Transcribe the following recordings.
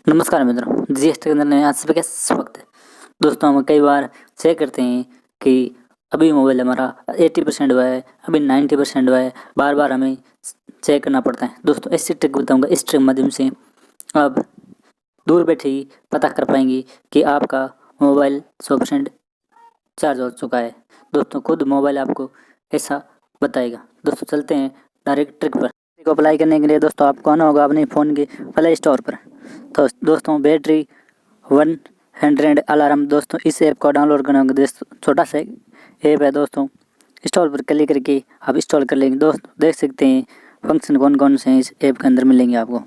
नमस्कार मित्रों, जीएसटी के अंदर नए आज सभी का स्वागत है। दोस्तों, हम कई बार चेक करते हैं कि अभी मोबाइल हमारा 80% हुआ है, अभी 90% हुआ है। बार बार हमें चेक करना पड़ता है। दोस्तों, ऐसी ट्रिक बताऊंगा। इस ट्रिक के माध्यम से आप दूर बैठे ही पता कर पाएंगे कि आपका मोबाइल 100% चार्ज हो चुका है। दोस्तों, खुद मोबाइल आपको ऐसा बताएगा। दोस्तों, चलते हैं डायरेक्ट ट्रिक पर। ट्रिक को अप्लाई करने के लिए दोस्तों आपको आना होगा अपने फ़ोन के प्ले स्टोर पर। तो दोस्तों, बैटरी 100 अलार्म, दोस्तों इस ऐप को डाउनलोड करना होगा। छोटा सा ऐप है दोस्तों। इंस्टॉल पर क्लिक करके आप इंस्टॉल कर लेंगे। दोस्तों, देख सकते हैं फंक्शन कौन कौन से हैं इस ऐप के अंदर मिलेंगे आपको।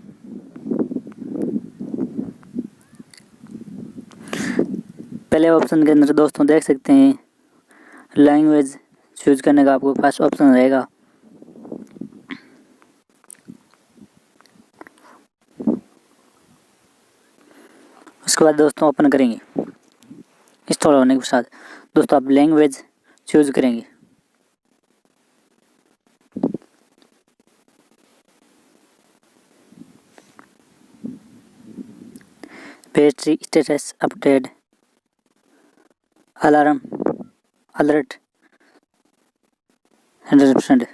पहले ऑप्शन के अंदर दोस्तों देख सकते हैं लैंग्वेज चूज करने का आपको फर्स्ट ऑप्शन रहेगा। उसके बाद दोस्तों ओपन करेंगे। इंस्टॉल होने के साथ दोस्तों आप लैंग्वेज चूज करेंगे। Battery status update alarm alert 100%।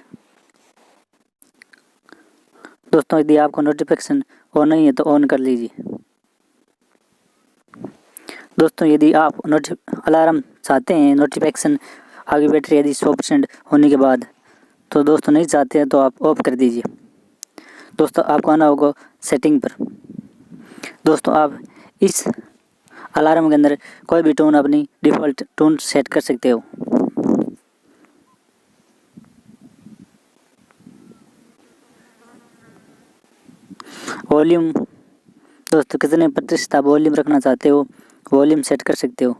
दोस्तों, यदि आपको नोटिफिकेशन ऑन नहीं है तो ऑन कर लीजिए। दोस्तों, यदि आप अलार्म चाहते हैं नोटिफिकेशन आगे बैटरी यदि 100% होने के बाद, तो दोस्तों नहीं चाहते हैं तो आप ऑफ कर दीजिए। दोस्तों, आपको आना होगा सेटिंग पर। दोस्तों, आप इस अलार्म के अंदर कोई भी टोन अपनी डिफ़ॉल्ट टोन सेट कर सकते हो। वॉल्यूम दोस्तों कितने प्रतिशत आप वॉल्यूम रखना चाहते हो, वॉल्यूम सेट कर सकते हो।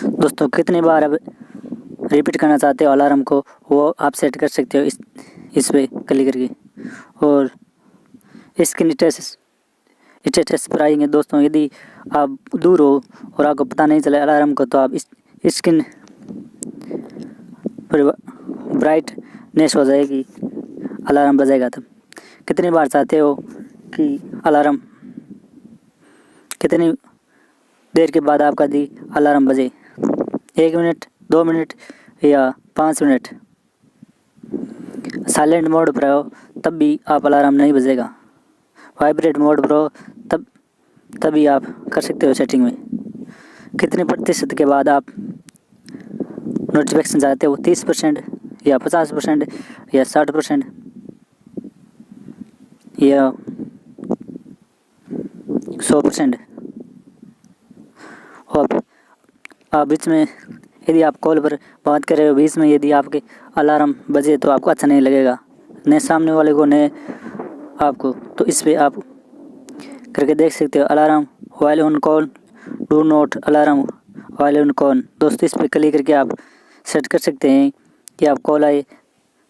दोस्तों, कितनी बार अब रिपीट करना चाहते हो अलार्म को, वो आप सेट कर सकते हो इस पे क्लिक करके। और स्क्रीन स्टेटस पर आएंगे। दोस्तों, यदि आप दूर हो और आपको पता नहीं चले अलार्म को, तो आप इस स्क्रीन पर ब्राइटनेस हो जाएगी, अलार्म बजेगा तब। कितनी बार चाहते हो कि अलार्म कितनी देर के बाद आपका अलार्म बजे, 1 मिनट, 2 मिनट या 5 मिनट। साइलेंट मोड पर हो तब भी आप अलार्म नहीं बजेगा। वाइब्रेट मोड पर हो तभी आप कर सकते हो सेटिंग में। कितने प्रतिशत के बाद आप नोटिफिकेशन चाहते हो, 30% या 50% या 60% या 100%। और आप बीच में यदि आप कॉल पर बात कर रहे हो, बीच में यदि आपके अलार्म बजे तो आपको अच्छा नहीं लगेगा, न सामने वाले को न आपको। तो इस पर आप करके देख सकते हो alarm while on call, do not alarm while on call. दोस्तों, इस पर क्लिक करके आप सेट कर सकते हैं कि आप कॉल आए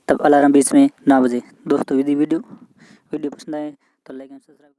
तब अलार्म बीच में ना बजे। दोस्तों, यदि वीडियो पसंद आए तो लाइक एंड सब्सक्राइब।